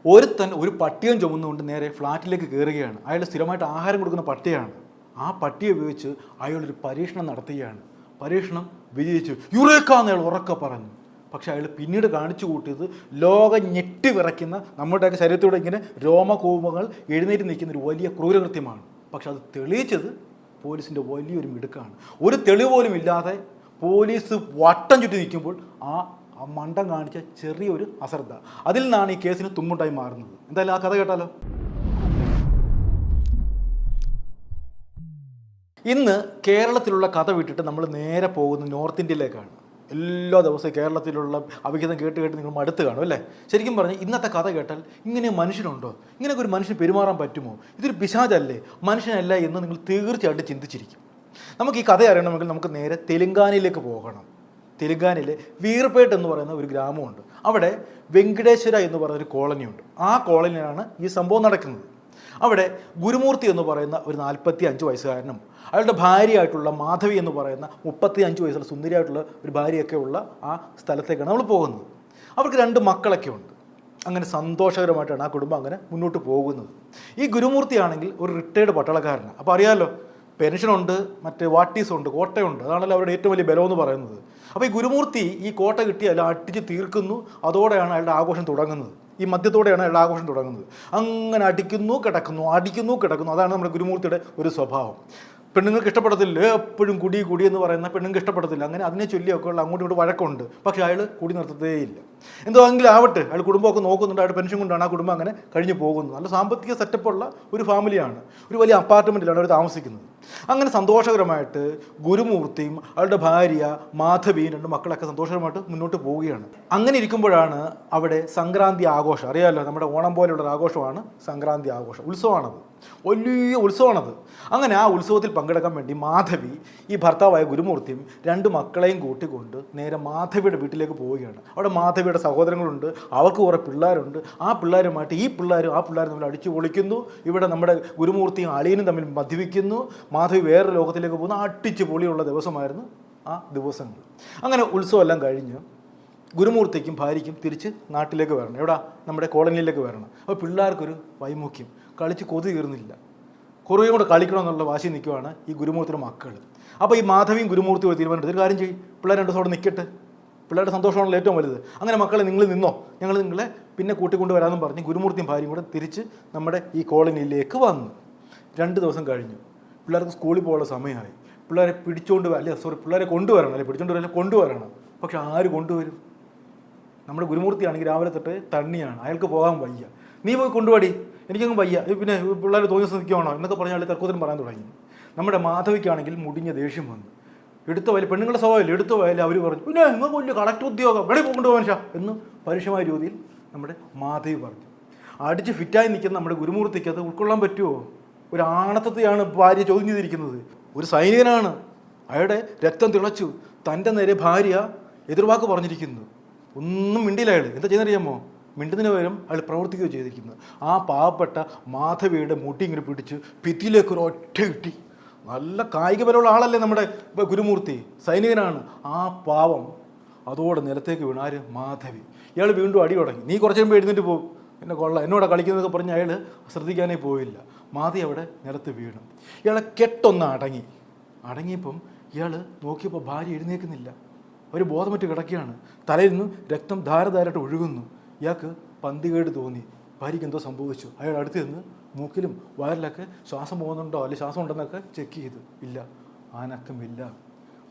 ഒരുത്തൻ ഒരു പട്ടിയും ചുമന്നുകൊണ്ട് നേരെ ഫ്ലാറ്റിലേക്ക് കയറുകയാണ്. അയാൾ സ്ഥിരമായിട്ട് ആഹാരം കൊടുക്കുന്ന പട്ടിയാണ്. ആ പട്ടിയെ ഉപയോഗിച്ച് അയാളൊരു പരീക്ഷണം നടത്തുകയാണ്. പരീക്ഷണം വിജയിച്ചു. യുറേക്കാന്ന് അയാൾ ഉറക്കെ പറഞ്ഞു. പക്ഷെ അയാൾ പിന്നീട് കാണിച്ചു കൂട്ടിയത് ലോകം ഞെട്ടി വിറയ്ക്കുന്ന നമ്മുടെയൊക്കെ ശരീരത്തിലൂടെ ഇങ്ങനെ രോമകൂപങ്ങൾ എഴുന്നേറ്റ് നിൽക്കുന്ന ഒരു വലിയ ക്രൂരകൃത്യമാണ്. പക്ഷെ അത് തെളിയിച്ചത് പോലീസിൻ്റെ വലിയൊരു മിടുക്കാണ്. ഒരു തെളിവ് പോലും ഇല്ലാതെ പോലീസ് വട്ടം ചുറ്റി നിൽക്കുമ്പോൾ ആ മണ്ടം കാണിച്ച ചെറിയൊരു അശ്രദ്ധ, അതിൽ നിന്നാണ് ഈ കേസിന് തുമ്മുണ്ടായി മാറുന്നത്. എന്തായാലും ആ കഥ കേട്ടാലോ. ഇന്ന് കേരളത്തിലുള്ള കഥ വിട്ടിട്ട് നമ്മൾ നേരെ പോകുന്നത് നോർത്ത് ഇന്ത്യയിലേക്കാണ്. എല്ലാ ദിവസവും കേരളത്തിലുള്ള അവിഹിതം കേട്ട് കേട്ട് നിങ്ങൾ മടുത്ത് കാണും അല്ലേ? ശരിക്കും പറഞ്ഞാൽ ഇന്നത്തെ കഥ കേട്ടാൽ ഇങ്ങനെ മനുഷ്യനുണ്ടോ, ഇങ്ങനെയൊക്കെ ഒരു മനുഷ്യന് പെരുമാറാൻ പറ്റുമോ, ഇതൊരു പിശാചല്ലേ, മനുഷ്യനല്ല എന്ന് നിങ്ങൾ തീർച്ചയായിട്ടും ചിന്തിച്ചിരിക്കും. നമുക്ക് ഈ കഥ അറിയണമെങ്കിൽ നമുക്ക് നേരെ തെലുങ്കാനയിലേക്ക് പോകണം. തെലുങ്കാനയിലെ വീർപേട്ട് എന്ന് പറയുന്ന ഒരു ഗ്രാമമുണ്ട്. അവിടെ വെങ്കടേശ്വര എന്ന് പറയുന്ന ഒരു കോളനിയുണ്ട്. ആ കോളനിയിലാണ് ഈ സംഭവം നടക്കുന്നത്. അവിടെ ഗുരുമൂർത്തി എന്ന് പറയുന്ന ഒരു 45 വയസ്സുകാരനും അയാളുടെ ഭാര്യയായിട്ടുള്ള മാധവി എന്ന് പറയുന്ന 35 വയസ്സുള്ള സുന്ദരിയായിട്ടുള്ള ഒരു ഭാര്യയൊക്കെ ഉള്ള ആ സ്ഥലത്തേക്കാണ് നമ്മൾ പോകുന്നത്. അവർക്ക് 2 മക്കളൊക്കെ ഉണ്ട്. അങ്ങനെ സന്തോഷകരമായിട്ടാണ് ആ കുടുംബം അങ്ങനെ മുന്നോട്ട് പോകുന്നത്. ഈ ഗുരുമൂർത്തി ആണെങ്കിൽ ഒരു റിട്ടയർഡ് പട്ടാളക്കാരനാണ്. അപ്പോൾ അറിയാമല്ലോ, പെൻഷനുണ്ട്, മറ്റേ വാട്ടീസുണ്ട്, കോട്ടയുണ്ട്. അതാണല്ലോ അവരുടെ ഏറ്റവും വലിയ ബലം എന്ന് പറയുന്നത്. അപ്പോൾ ഈ ഗുരുമൂർത്തി ഈ കോട്ട കിട്ടിയാൽ അടിച്ച് തീർക്കുന്നു. അതോടെയാണ് അയാളുടെ ആഘോഷം തുടങ്ങുന്നത്. ഈ മദ്യത്തോടെയാണ് അയാളുടെ ആഘോഷം തുടങ്ങുന്നത്. അങ്ങനെ അടിക്കുന്നു കിടക്കുന്നു. അതാണ് നമ്മുടെ ഗുരുമൂർത്തിയുടെ ഒരു സ്വഭാവം. പെണ്ണുങ്ങൾക്ക് ഇഷ്ടപ്പെടത്തില്ല, എപ്പോഴും കുടി എന്ന് പറയുന്ന പെണ്ണുങ്ങൾക്ക് ഇഷ്ടപ്പെടത്തില്ല. അങ്ങനെ അതിനെ ചൊല്ലിയൊക്കെ ഉള്ള അങ്ങോട്ടും ഇങ്ങോട്ട് വഴക്കമുണ്ട്. പക്ഷേ അയാൾ കുടി നിർത്തത്തേയില്ല. എങ്കിലും ആവട്ടെ, അയാൾ കുടുംബമൊക്കെ നോക്കുന്നുണ്ട്. അയാൾ പെൻഷൻ കൊണ്ടാണ് ആ കുടുംബം അങ്ങനെ കഴിഞ്ഞു പോകുന്നത്. നല്ല സാമ്പത്തിക സെറ്റപ്പുള്ള ഒരു ഫാമിലിയാണ്. ഒരു വലിയ അപ്പാർട്ട്മെൻറ്റിലാണ് അവർ താമസിക്കുന്നത്. അങ്ങനെ സന്തോഷകരമായിട്ട് ഗുരുമൂർത്തിയും അയാളുടെ ഭാര്യ മാധവിയും 2 മക്കളൊക്കെ സന്തോഷകരമായിട്ട് മുന്നോട്ട് പോവുകയാണ്. അങ്ങനെ ഇരിക്കുമ്പോഴാണ് അവിടെ സംക്രാന്തി ആഘോഷം. അറിയാമല്ലോ, നമ്മുടെ ഓണം പോലെയുള്ള ആഘോഷമാണ് സംക്രാന്തി ആഘോഷം. ഉത്സവമാണത്, വലിയ ഉത്സവമാണത്. അങ്ങനെ ആ ഉത്സവത്തിൽ പങ്കെടുക്കാൻ വേണ്ടി മാധവി ഈ ഭർത്താവായ ഗുരുമൂർത്തിയും 2 മക്കളെയും കൂട്ടിക്കൊണ്ട് നേരെ മാധവിയുടെ വീട്ടിലേക്ക് പോവുകയാണ്. അവിടെ മാധവിയുടെ സഹോദരങ്ങളുണ്ട്, അവർക്ക് കുറേ പിള്ളേരുണ്ട്. ആ പിള്ളേരുമായിട്ട് ഈ പിള്ളേരും ആ പിള്ളേരും തമ്മിൽ അടിച്ചു പൊളിക്കുന്നു. ഇവിടെ നമ്മുടെ ഗുരുമൂർത്തിയും അളിയനും തമ്മിൽ മദ്യപിക്കുന്നു. മാധവി വേറെ ലോകത്തിലേക്ക് പോകുന്ന അടിച്ച് പൊളിയുള്ള ദിവസമായിരുന്നു ആ ദിവസങ്ങൾ. അങ്ങനെ ഉത്സവം എല്ലാം കഴിഞ്ഞ് ഗുരുമൂർത്തിക്കും ഭാര്യയ്ക്കും തിരിച്ച് നാട്ടിലേക്ക് വരണം. എവിടെ? നമ്മുടെ കോളനിയിലേക്ക് വരണം. അപ്പോൾ പിള്ളേർക്കൊരു വൈമുഖ്യം, കളിച്ച് കൊതി തീർന്നില്ല. കുറേ കൂടെ കളിക്കണമെന്നുള്ള വാശി നിൽക്കുവാണ് ഈ ഗുരുമൂർത്തിയുടെ മക്കൾ. അപ്പോൾ ഈ മാധവിയും ഗുരുമൂർത്തിയും ഒരു തീരുമാനമെടുത്ത്, ഒരു കാര്യം ചെയ്യും, പിള്ളേർ 2 ദിവസം അവിടെ നിൽക്കട്ടെ, പിള്ളേരുടെ സന്തോഷമാണല്ലോ ഏറ്റവും വലുത്. അങ്ങനെ മക്കളെ നിങ്ങൾ നിന്നോ, ഞങ്ങൾ നിങ്ങളെ പിന്നെ കൂട്ടിക്കൊണ്ട് വരാമെന്നും പറഞ്ഞ് ഗുരുമൂർത്തിയും ഭാര്യയും കൂടെ തിരിച്ച് നമ്മുടെ ഈ കോളനിയിലേക്ക് വന്നു. 2 ദിവസം കഴിഞ്ഞു. പിള്ളേർക്ക് സ്കൂളിൽ പോകാനുള്ള സമയമായി. പിള്ളേരെ പിള്ളേരെ കൊണ്ടുവരണം. പക്ഷെ ആര് കൊണ്ടുവരും? നമ്മുടെ ഗുരുമൂർത്തിയാണെങ്കിൽ രാവിലെ തൊട്ട് തണ്ണിയാണ്, അയാൾക്ക് പോകാൻ വയ്യ. നീ പോയി കൊണ്ടുപോടി, എനിക്കങ്ങ് വയ്യ, പിന്നെ പിള്ളേർ തോന്നി ശ്രദ്ധിക്കുവാണോ എന്നൊക്കെ പറഞ്ഞ് അയാൾ തർക്കത്തിന് പറയാൻ തുടങ്ങി. നമ്മുടെ മാധവിക്കാണെങ്കിൽ മുടിഞ്ഞ ദേഷ്യം വന്നു. എടുത്ത വയൽ പെണ്ണുങ്ങളുടെ സ്വഭാവമില്ല, എടുത്ത വയൽ അവർ പറഞ്ഞു, പിന്നെ നിങ്ങൾക്ക് വലിയ കളക്ടർ ഉദ്യോഗം വെളി കൊണ്ടുപോകാൻ മനുഷ്യ എന്ന് പരുഷമായ രീതിയിൽ നമ്മുടെ മാധവി പറഞ്ഞു. അടിച്ച് ഫിറ്റായി നിൽക്കുന്ന നമ്മുടെ ഗുരുമൂർത്തിക്ക് അത് ഉൾക്കൊള്ളാൻ പറ്റുമോ? ഒരു ആണത്തത്തെയാണ് ഭാര്യ ചോദ്യം ചെയ്തിരിക്കുന്നത്. ഒരു സൈനികനാണ്, അയാളുടെ രക്തം തിളച്ചു. തൻ്റെ നേരെ ഭാര്യ എതിർവാക്ക് പറഞ്ഞിരിക്കുന്നു. ഒന്നും മിണ്ടിയില്ല അയാൾ. എന്താ ചെയ്യുന്നറിയാമോ? മിണ്ടുന്നതിന് പകരം അയാൾ പ്രവർത്തിക്കുകയോ ചെയ്തിരിക്കുന്നത്. ആ പാവപ്പെട്ട മാധവിയുടെ മുടി ഇങ്ങനെ പിടിച്ച് ഭിത്തിയിലേക്ക് ഒരു ഒറ്റ കിട്ടി. നല്ല കായിക ബലമുള്ള ആളല്ലേ നമ്മുടെ ഗുരുമൂർത്തി, സൈനികനാണ്. ആ പാവം അതോടെ നിലത്തേക്ക് വീണു. ആര്? മാധവി. ഇയാൾ വീണ്ടും അടി തുടങ്ങി. നീ കുറച്ച് കഴിയുമ്പോൾ എഴുന്നേറ്റ് പോകും, എന്നെ കൊള്ളാം, എന്നോട് കളിക്കുന്നതൊക്കെ പറഞ്ഞ് അയാൾ ശ്രദ്ധിക്കാനേ പോയില്ല. മാധവി അവിടെ നിലത്ത് വീണു. ഇയാളെ കെട്ടൊന്ന് അടങ്ങിയപ്പം ഇയാൾ നോക്കിയപ്പോൾ ഭാര്യ എഴുന്നേൽക്കുന്നില്ല. ഒരു ബോധമറ്റ് കിടക്കുകയാണ്. തലയിൽ നിന്ന് രക്തം ധാരധാരായിട്ട് ഒഴുകുന്നു. ഇയാൾക്ക് പന്തികേട് തോന്നി. ഭാര്യയ്ക്ക് എന്തോ സംഭവിച്ചു. അയാൾ അടുത്ത് നിന്ന് മൂക്കിലും വയറിലൊക്കെ ശ്വാസം പോകുന്നുണ്ടോ അല്ലെങ്കിൽ ശ്വാസം ഉണ്ടെന്നൊക്കെ ചെക്ക് ചെയ്തു. ഇല്ല, അനക്കമില്ല.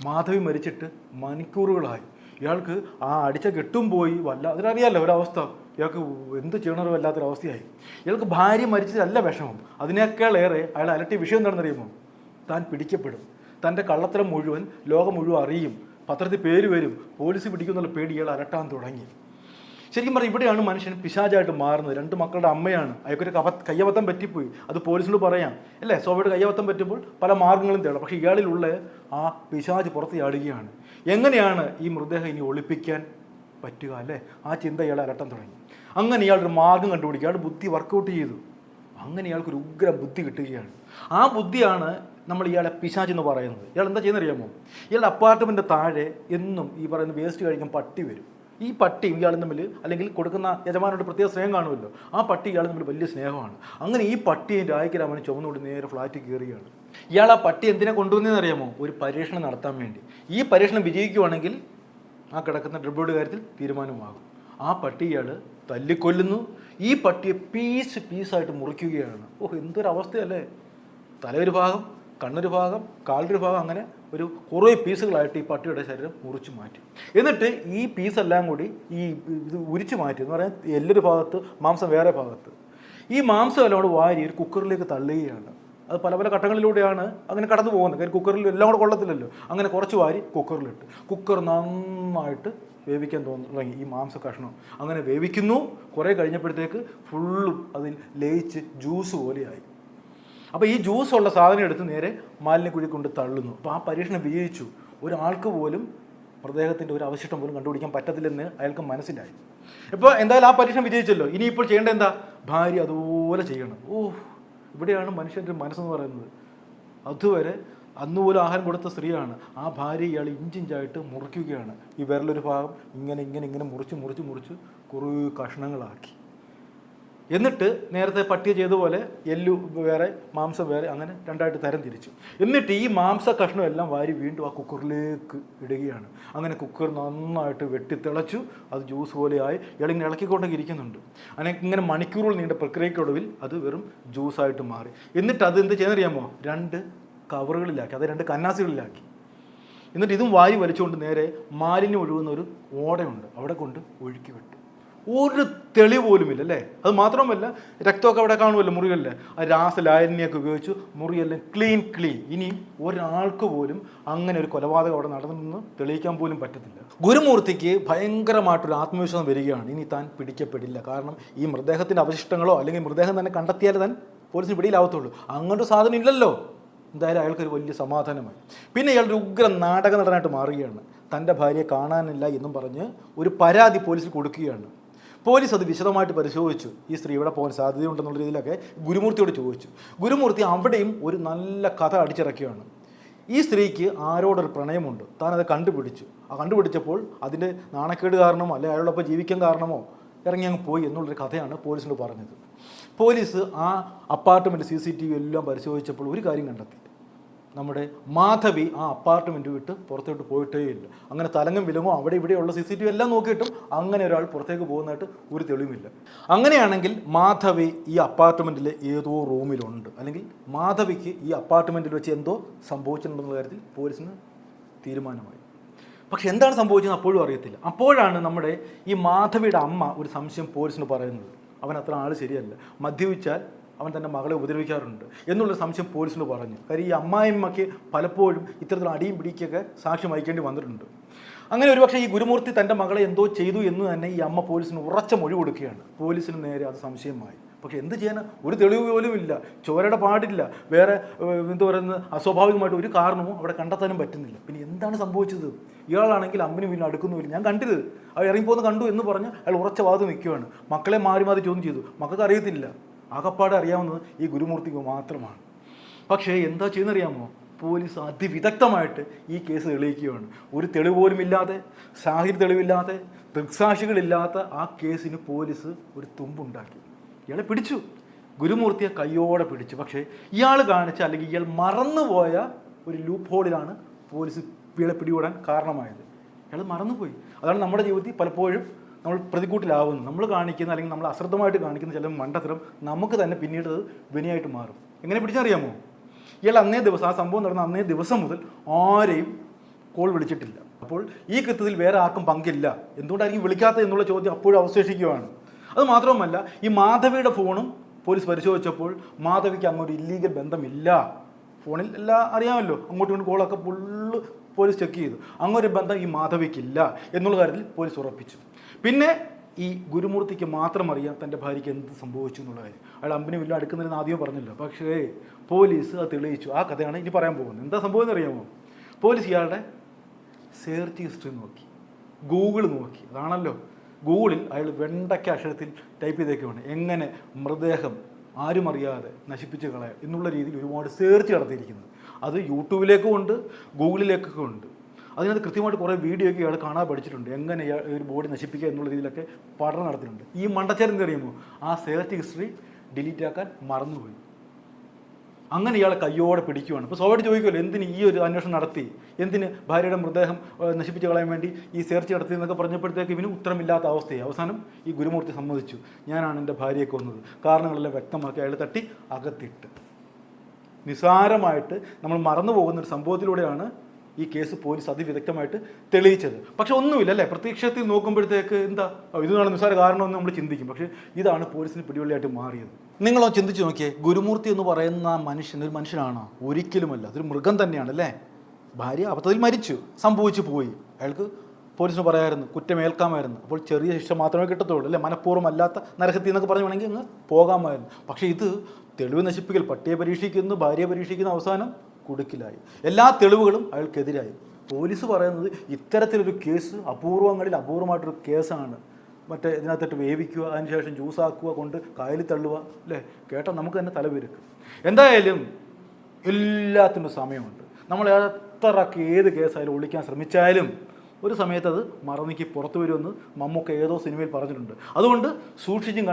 മാധവി മരിച്ചിട്ട് മണിക്കൂറുകളായി. ഇയാൾക്ക് ആ അടിച്ച കെട്ടും പോയി. അതിനറിയാമല്ലോ ഒരവസ്ഥ. ഇയാൾക്ക് എന്ത് ചെയ്യണമോ വല്ലാത്തൊരവസ്ഥയായി. ഇയാൾക്ക് ഭാര്യ മരിച്ചതല്ല വിഷമം, അതിനേക്കാളേറെ അയാൾ അലട്ടിയ വിഷയം എന്താണെന്നറിയുമോ? താൻ പിടിക്കപ്പെടും, തൻ്റെ കള്ളത്തരം മുഴുവൻ ലോകം മുഴുവൻ അറിയും, പത്രത്തിൽ പേര് വരും, പോലീസ് പിടിക്കുന്നുള്ള പേടി ഇയാൾ അലട്ടാൻ തുടങ്ങി. ശരിക്കും പറഞ്ഞാൽ ഇവിടെയാണ് മനുഷ്യൻ പിശാചായിട്ട് മാറുന്നത്. 2 മക്കളുടെ അമ്മയാണ്, അയാൾക്കൊരു കയ്യബദ്ധം പറ്റിപ്പോയി. അത് പോലീസിനോട് പറയാം അല്ലേ? സ്വാഭാവിക കയ്യബദ്ധം പറ്റുമ്പോൾ പല മാർഗ്ഗങ്ങളും തേടാം. പക്ഷേ ഇയാളിലുള്ള ആ പിശാച് പുറത്ത് ചാടുകയാണ്. എങ്ങനെയാണ് ഈ മൃതദേഹം ഇനി ഒളിപ്പിക്കാൻ പറ്റുക അല്ലേ? ആ ചിന്ത ഇയാളെ അലട്ടാൻ തുടങ്ങി. അങ്ങനെ ഇയാളൊരു മാർഗ്ഗം കണ്ടുപിടിക്കുക. അയാൾ ബുദ്ധി വർക്കൗട്ട് ചെയ്തു. അങ്ങനെ ഇയാൾക്കൊരു ഉഗ്ര ബുദ്ധി കിട്ടുകയാണ്. ആ ബുദ്ധിയാണ് നമ്മൾ ഇയാളെ പിശാച് എന്ന് പറയുന്നത്. ഇയാൾ എന്താ ചെയ്യുന്നറിയാമോ? ഇയാളുടെ അപ്പാർട്ട്മെൻറ്റ് താഴെ എന്നും ഈ പറയുന്ന വേസ്റ്റ് കഴിക്കാൻ പട്ടി വരും. ഈ പട്ടിയും ഇയാളും തമ്മിൽ, അല്ലെങ്കിൽ കൊടുക്കുന്ന യജമാനോട് പ്രത്യേക സ്നേഹം കാണുമല്ലോ, ആ പട്ടി ഇയാൾ തമ്മിൽ വലിയ സ്നേഹമാണ്. അങ്ങനെ ഈ പട്ടിയെ രായ്ക്കരാമന് ചുമന്നുകൊണ്ട് നേരെ ഫ്ലാറ്റിൽ കയറുകയാണ്. ഇയാൾ ആ പട്ടി എന്തിനെ കൊണ്ടുവന്നതെന്ന് അറിയാമോ? ഒരു പരീക്ഷണം നടത്താൻ വേണ്ടി. ഈ പരീക്ഷണം വിജയിക്കുവാണെങ്കിൽ ആ കിടക്കുന്ന ഡ്രിബോർഡ് കാര്യത്തിൽ തീരുമാനമാകും. ആ പട്ടി ഇയാൾ തല്ലിക്കൊല്ലുന്നു. ഈ പട്ടിയെ പീസായിട്ട് മുറിക്കുകയാണ്. എന്തൊരവസ്ഥയല്ലേ! തലയൊരു ഭാഗം, കണ്ണൊരു ഭാഗം, കാലൊരു ഭാഗം, അങ്ങനെ ഒരു കുറേ പീസുകളായിട്ട് ഈ പട്ടിയുടെ ശരീരം മുറിച്ച് മാറ്റി. എന്നിട്ട് ഈ പീസെല്ലാം കൂടി ഇത് ഉരിച്ചു മാറ്റി എന്ന് പറയാൻ എല്ലൊരു ഭാഗത്ത്, മാംസം വേറെ ഭാഗത്ത്. ഈ മാംസം എല്ലാം കൂടെ വാരി ഒരു കുക്കറിലേക്ക് തള്ളുകയാണ്. അത് പല പല ഘട്ടങ്ങളിലൂടെയാണ് അങ്ങനെ കടന്നു പോകുന്നത്. കാര്യം കുക്കറിൽ എല്ലാം കൂടെ കൊള്ളത്തില്ലല്ലോ. അങ്ങനെ കുറച്ച് വാരി കുക്കറിലിട്ട് കുക്കർ നന്നായിട്ട് വേവിക്കാൻ തുടങ്ങി ഈ മാംസ കഷ്ണം. അങ്ങനെ വേവിക്കുന്നു. കുറേ കഴിഞ്ഞപ്പോഴത്തേക്ക് ഫുള്ളും അതിൽ ലയിച്ച് ജ്യൂസ് പോലെയായി. അപ്പോൾ ഈ ജ്യൂസുള്ള സാധനം എടുത്ത് നേരെ മാലിന്യക്കുഴി കൊണ്ട് തള്ളുന്നു. അപ്പോൾ ആ പരീക്ഷണം വിജയിച്ചു. ഒരാൾക്ക് പോലും മൃതദേഹത്തിൻ്റെ ഒരു അവശിഷ്ടം പോലും കണ്ടുപിടിക്കാൻ പറ്റത്തില്ലെന്ന് അയാൾക്ക് മനസ്സിലായി. ഇപ്പോൾ എന്തായാലും ആ പരീക്ഷണം വിജയിച്ചല്ലോ. ഇനിയിപ്പോൾ ചെയ്യേണ്ടത് എന്താ? ഭാര്യ അതുപോലെ ചെയ്യണം. ഇവിടെയാണ് മനുഷ്യൻ്റെ മനസ്സെന്ന് പറയുന്നത്. അതുവരെ അന്നുപോലും ആഹാരം കൊടുത്ത സ്ത്രീയാണ്. ആ ഭാര്യ ഇയാൾ ഇഞ്ചിഞ്ചായിട്ട് മുറിക്കുകയാണ്. ഈ വിരലൊരു ഭാഗം ഇങ്ങനെ മുറിച്ച് കുറേ കഷ്ണങ്ങളാക്കി. എന്നിട്ട് നേരത്തെ പട്ടിയ ചെയ്തതുപോലെ എല്ലു വേറെ, മാംസം വേറെ, അങ്ങനെ രണ്ടായിട്ട് തരം തിരിച്ചു. എന്നിട്ട് ഈ മാംസ കഷ്ണം എല്ലാം വാരി വീണ്ടും ആ കുക്കറിലേക്ക് ഇടുകയാണ്. അങ്ങനെ കുക്കർ നന്നായിട്ട് വെട്ടിത്തിളച്ചു. അത് ജ്യൂസ് പോലെയായി. ഇയാളിങ്ങനെ ഇളക്കിക്കൊണ്ടൊക്കെ ഇരിക്കുന്നുണ്ട്. അങ്ങനെ ഇങ്ങനെ മണിക്കൂറുകൾ നീണ്ട പ്രക്രിയക്കൊടുവിൽ അത് വെറും ജ്യൂസായിട്ട് മാറി. എന്നിട്ട് അത് എന്ത് ചെയ്യാനറിയാമോ? 2 കവറുകളിലാക്കി, അത് 2 കന്നാസികളിലാക്കി. എന്നിട്ട് ഇതും വാരി വലിച്ചുകൊണ്ട് നേരെ മാലിന്യം ഒഴുകുന്ന ഒരു ഓടയുണ്ട്, അവിടെ കൊണ്ട് ഒഴുക്കി വിട്ടു. ഒരു തെളിവ് പോലുമില്ല അല്ലേ? അത് മാത്രമല്ല, രക്തമൊക്കെ അവിടെ കാണുമല്ലോ മുറികളിൽ. ആ രാസലായനിയൊക്കെ ഉപയോഗിച്ച് മുറിയെല്ലാം ക്ലീൻ. ഇനി ഒരാൾക്ക് പോലും അങ്ങനെ ഒരു കൊലപാതകം അവിടെ നടന്നെന്ന് തെളിയിക്കാൻ പോലും പറ്റത്തില്ല. ഗുരുമൂർത്തിക്ക് ഭയങ്കരമായിട്ടൊരു ആത്മവിശ്വാസം വരികയാണ്. ഇനി താൻ പിടിക്കപ്പെടില്ല. കാരണം ഈ മൃതദേഹത്തിൻ്റെ അവശിഷ്ടങ്ങളോ അല്ലെങ്കിൽ മൃതദേഹം തന്നെ കണ്ടെത്തിയാലേ താൻ പോലീസിന് പിടിയിലാവത്തുള്ളൂ. അങ്ങനൊരു സാധനം ഇല്ലല്ലോ. എന്തായാലും അയാൾക്കൊരു വലിയ സമാധാനമായി. പിന്നെ ഇയാളൊരു ഉഗ്ര നാടക നടനായിട്ട് മാറുകയാണ്. തൻ്റെ ഭാര്യയെ കാണാനില്ല എന്നും പറഞ്ഞ് ഒരു പരാതി പോലീസിൽ കൊടുക്കുകയാണ്. പോലീസ് അത് വിശദമായിട്ട് പരിശോധിച്ചു. ഈ സ്ത്രീ ഇവിടെ പോകാൻ സാധ്യതയുണ്ടെന്നുള്ള രീതിയിലൊക്കെ ഗുരുമൂർത്തിയോട് ചോദിച്ചു. ഗുരുമൂർത്തി അവിടെയും ഒരു നല്ല കഥ അടിച്ചിറക്കുകയാണ്. ഈ സ്ത്രീക്ക് ആരോടൊരു പ്രണയമുണ്ട്, താനത് കണ്ടുപിടിച്ചു. കണ്ടുപിടിച്ചപ്പോൾ അതിൻ്റെ നാണക്കേട് കാരണമോ അല്ലെങ്കിൽ അയാളോടൊപ്പം ജീവിക്കാൻ കാരണമോ ഇറങ്ങി അങ്ങ് പോയി എന്നുള്ളൊരു കഥയാണ് പോലീസിനോട് പറഞ്ഞത്. പോലീസ് ആ അപ്പാർട്ട്മെൻറ്റ് CCTV എല്ലാം പരിശോധിച്ചപ്പോൾ ഒരു കാര്യം കണ്ടെത്തി. നമ്മുടെ മാധവി ആ അപ്പാർട്ട്മെൻറ്റ് വിട്ട് പുറത്തോട്ട് പോയിട്ടേ ഇല്ല. അങ്ങനെ തലങ്ങും വിലങ്ങോ അവിടെ ഇവിടെയുള്ള CCTV എല്ലാം നോക്കിയിട്ടും അങ്ങനെ ഒരാൾ പുറത്തേക്ക് പോകുന്നതായിട്ട് ഒരു തെളിവുമില്ല. അങ്ങനെയാണെങ്കിൽ മാധവി ഈ അപ്പാർട്ട്മെൻറ്റിലെ ഏതോ റൂമിലുണ്ട്, അല്ലെങ്കിൽ മാധവിക്ക് ഈ അപ്പാർട്ട്മെൻറ്റിൽ വെച്ച് എന്തോ സംഭവിച്ചിട്ടുണ്ടെന്ന കാര്യത്തിൽ പോലീസിന് തീരുമാനമായി. പക്ഷെ എന്താണ് സംഭവിച്ചത് അപ്പോഴും അറിയത്തില്ല. അപ്പോഴാണ് നമ്മുടെ ഈ മാധവിയുടെ അമ്മ ഒരു സംശയം പോലീസിന് പറയുന്നത്. അവൻ അത്ര ആൾ ശരിയല്ല, മദ്യപിച്ചാൽ അവൻ തൻ്റെ മകളെ ഉപദ്രവിക്കാറുണ്ട് എന്നുള്ള സംശയം പോലീസിന് പറഞ്ഞു. കാര്യം ഈ അമ്മായിമ്മയ്ക്ക് പലപ്പോഴും ഇത്തരത്തിലുള്ള അടിയും പിടിക്കൊക്കെ സാക്ഷ്യം വഹിക്കേണ്ടി വന്നിട്ടുണ്ട്. അങ്ങനെ ഒരുപക്ഷെ ഈ ഗുരുമൂർത്തി തൻ്റെ മകളെ എന്തോ ചെയ്തു എന്ന് തന്നെ ഈ അമ്മ പോലീസിന് ഉറച്ച മൊഴി കൊടുക്കുകയാണ്. പോലീസിന് നേരെ അത് സംശയമായി. പക്ഷെ എന്ത് ചെയ്യാനാ? ഒരു തെളിവ് പോലും ഇല്ല, ചോരയുടെ പാടില്ല, വേറെ എന്താ പറയുന്നത് അസ്വാഭാവികമായിട്ട് ഒരു കാരണവും അവിടെ കണ്ടെത്താനും പറ്റുന്നില്ല. പിന്നെ എന്താണ് സംഭവിച്ചത്? ഇയാളാണെങ്കിൽ അമ്മിന് വീണ്ടും അടുക്കുന്നുമില്ല, ഞാൻ കണ്ടത്, അവൾ ഇറങ്ങിപ്പോന്ന് കണ്ടു എന്ന് പറഞ്ഞ് അയാൾ ഉറച്ച വാദം നിൽക്കുകയാണ്. മക്കളെ മാറി ചോദ്യം ചെയ്തു. മക്കൾക്ക് അറിയത്തില്ല, ആകപ്പാടെ അറിയാവുന്നത് ഈ ഗുരുമൂർത്തിക്ക് മാത്രമാണ്. പക്ഷേ എന്താ ചെയ്യുന്നറിയാമോ? പോലീസ് അതിവിദഗ്ധമായിട്ട് ഈ കേസ് തെളിയിക്കുകയാണ്. ഒരു തെളിവ് പോലും ഇല്ലാതെ, സാഹിത്യ തെളിവില്ലാതെ, ദൃക്സാക്ഷികളില്ലാത്ത ആ കേസിന് പോലീസ് ഒരു തുമ്പുണ്ടാക്കി. ഇയാളെ പിടിച്ചു, ഗുരുമൂർത്തിയെ കയ്യോടെ പിടിച്ചു. പക്ഷേ ഇയാൾ കാണിച്ച അല്ലെങ്കിൽ ഇയാൾ മറന്നുപോയ ഒരു ലൂപ്പ് ഹോളിലാണ് പോലീസ് ഇയാളെ പിടികൂടാൻ കാരണമായത്. ഇയാൾ മറന്നുപോയി. അതാണ് നമ്മുടെ ജീവിതത്തിൽ പലപ്പോഴും നമ്മൾ പ്രതികൂട്ടിലാവുന്നത്. നമ്മൾ കാണിക്കുന്ന അല്ലെങ്കിൽ നമ്മൾ അശ്രദ്ധമായിട്ട് കാണിക്കുന്ന ചില മണ്ടത്തരം നമുക്ക് തന്നെ പിന്നീട് അത് വിനയായിട്ട് മാറും. എങ്ങനെ പിടിച്ചറിയാമോ? ഇയാൾ അന്നേ ദിവസം, ആ സംഭവം നടന്ന അന്നേ ദിവസം മുതൽ ആരെയും കോൾ വിളിച്ചിട്ടില്ല. അപ്പോൾ ഈ കൃത്യത്തിൽ വേറെ ആർക്കും പങ്കില്ല. എന്തുകൊണ്ടായിരിക്കും വിളിക്കാത്തത് എന്നുള്ള ചോദ്യം അപ്പോഴും അവശേഷിക്കുകയാണ്. അത് മാത്രമല്ല, ഈ മാധവിയുടെ ഫോണും പോലീസ് പരിശോധിച്ചപ്പോൾ മാധവിക്ക് അങ്ങോട്ട് ഇല്ലീഗൽ ബന്ധമില്ല. ഫോണിൽ എല്ലാം അറിയാമല്ലോ, അങ്ങോട്ടും ഇങ്ങോട്ടും കോളൊക്കെ ഫുള്ള് പോലീസ് ചെക്ക് ചെയ്തു. അങ്ങൊരു ബന്ധം ഈ മാധവിക്കില്ല എന്നുള്ള കാര്യത്തിൽ പോലീസ് ഉറപ്പിച്ചു. പിന്നെ ഈ ഗുരുമൂർത്തിക്ക് മാത്രം അറിയാം തൻ്റെ ഭാര്യയ്ക്ക് എന്ത് സംഭവിച്ചു എന്നുള്ള കാര്യം. അയാൾ അമ്പിനെ വലിയ അടുക്കുന്നതിന് ആദ്യം പറഞ്ഞില്ല. പക്ഷേ പോലീസ് അത് തെളിയിച്ചു. ആ കഥയാണ് ഇനി പറയാൻ പോകുന്നത്. എന്താ സംഭവം എന്നറിയാമോ? പോലീസ് ഇയാളുടെ സെർച്ച് ഹിസ്റ്ററി നോക്കി, ഗൂഗിൾ നോക്കി. അതാണല്ലോ, ഗൂഗിളിൽ അയാൾ വെണ്ടയ്ക്ക അക്ഷരത്തിൽ ടൈപ്പ് ചെയ്തേക്കുവാണ് എങ്ങനെ മൃതദേഹം ആരും അറിയാതെ നശിപ്പിച്ച് കളയാം എന്നുള്ള രീതിയിൽ ഒരുപാട് സെർച്ച് നടത്തിയിരിക്കുന്നത്. അത് യൂട്യൂബിലേക്കും ഉണ്ട്, ഗൂഗിളിലേക്കൊക്കെ ഉണ്ട്. അതിനകത്ത് കൃത്യമായിട്ട് കുറേ വീഡിയോ ഒക്കെ ഇയാൾ കാണാൻ പഠിച്ചിട്ടുണ്ട്, എങ്ങനെ ഇയാൾ ഒരു ബോഡി നശിപ്പിക്കുക എന്നുള്ള രീതിയിലൊക്കെ പഠനം നടത്തിയിട്ടുണ്ട്. ഈ മണ്ടച്ചാരം എന്ത് അറിയുമോ, ആ സെർച്ച് ഹിസ്റ്ററി ഡിലീറ്റ് ആക്കാൻ മറന്നുപോയി. അങ്ങനെ ഇയാളെ കയ്യോടെ പിടിക്കുവാണ്. ഇപ്പോൾ സ്വാഭാവികം ചോദിക്കുമല്ലോ, എന്തിന് ഈ ഒരു അന്വേഷണം നടത്തി, എന്തിന് ഭാര്യയുടെ മൃതദേഹം നശിപ്പിച്ച് കളയാൻ വേണ്ടി ഈ സെർച്ച് നടത്തി എന്നൊക്കെ പറഞ്ഞപ്പോഴത്തേക്ക് ഇവന് ഉത്തരമില്ലാത്ത അവസ്ഥയായി. അവസാനം ഈ ഗുരുമൂർത്തി സമ്മതിച്ചു, ഞാനാണ് എൻ്റെ ഭാര്യയെ കൊന്നത്, കാരണങ്ങളെല്ലാം വ്യക്തമാക്കി അയാൾ തട്ടി അകത്തിട്ട്. നിസാരമായിട്ട് നമ്മൾ മറന്നു പോകുന്നൊരു സംഭവത്തിലൂടെയാണ് ഈ കേസ് പോലീസ് അതിവിദഗ്ധമായിട്ട് തെളിയിച്ചത്. പക്ഷെ ഒന്നുമില്ല അല്ലേ, പ്രത്യക്ഷത്തിൽ നോക്കുമ്പോഴത്തേക്ക് എന്താ ഇതാണ് നിസ്സാര കാരണമെന്ന് നമ്മൾ ചിന്തിക്കും. പക്ഷേ ഇതാണ് പോലീസിന് പിടിവള്ളിയായിട്ട് മാറിയത്. നിങ്ങളോ ചിന്തിച്ച് നോക്കിയേ, ഗുരുമൂർത്തി എന്ന് പറയുന്ന മനുഷ്യൻ ഒരു മനുഷ്യനാണോ? ഒരിക്കലുമല്ല, അതൊരു മൃഗം തന്നെയാണ് അല്ലേ. ഭാര്യ അബദ്ധത്തിൽ മരിച്ചു, സംഭവിച്ചു പോയി, അയാൾക്ക് പോലീസിന് പറയാമായിരുന്നു, കുറ്റമേൽക്കാമായിരുന്നു. അപ്പോൾ ചെറിയ ശിക്ഷ മാത്രമേ കിട്ടത്തുള്ളൂ അല്ലേ, മനഃപൂർവ്വം അല്ലാത്ത നരഹത്യ എന്നൊക്കെ പറഞ്ഞു വേണമെങ്കിൽ അങ്ങ് പോകാമായിരുന്നു. പക്ഷേ ഇത് തെളിവ് നശിപ്പിക്കൽ, പട്ടിയെ പരീക്ഷിക്കുന്നു, ഭാര്യയെ പരീക്ഷിക്കുന്നു, അവസാനം കുടുക്കിലായി. എല്ലാ തെളിവുകളും അയാൾക്കെതിരായി. പോലീസ് പറയുന്നത് ഇത്തരത്തിലൊരു കേസ് അപൂർവങ്ങളിൽ അപൂർവമായിട്ടൊരു കേസാണ്. മറ്റേ ഇതിനകത്തിട്ട് വേവിക്കുക, അതിനുശേഷം ജ്യൂസാക്കുക, കൊണ്ട് കായലിൽ തള്ളുക അല്ലേ, കേട്ടാൽ നമുക്ക് തന്നെ തലപെരുക്കും. എന്തായാലും എല്ലാത്തിനും സമയമുണ്ട്. നമ്മൾ എത്രക്ക് ഏത് കേസായാലും ഒളിക്കാൻ ശ്രമിച്ചാലും ഒരു സമയത്ത് അത് മറന്നിക്ക് പുറത്തു വരുമെന്ന് മമ്മൂക്ക ഏതോ സിനിമയിൽ പറഞ്ഞിട്ടുണ്ട്. അതുകൊണ്ട് സൂക്ഷിച്ചും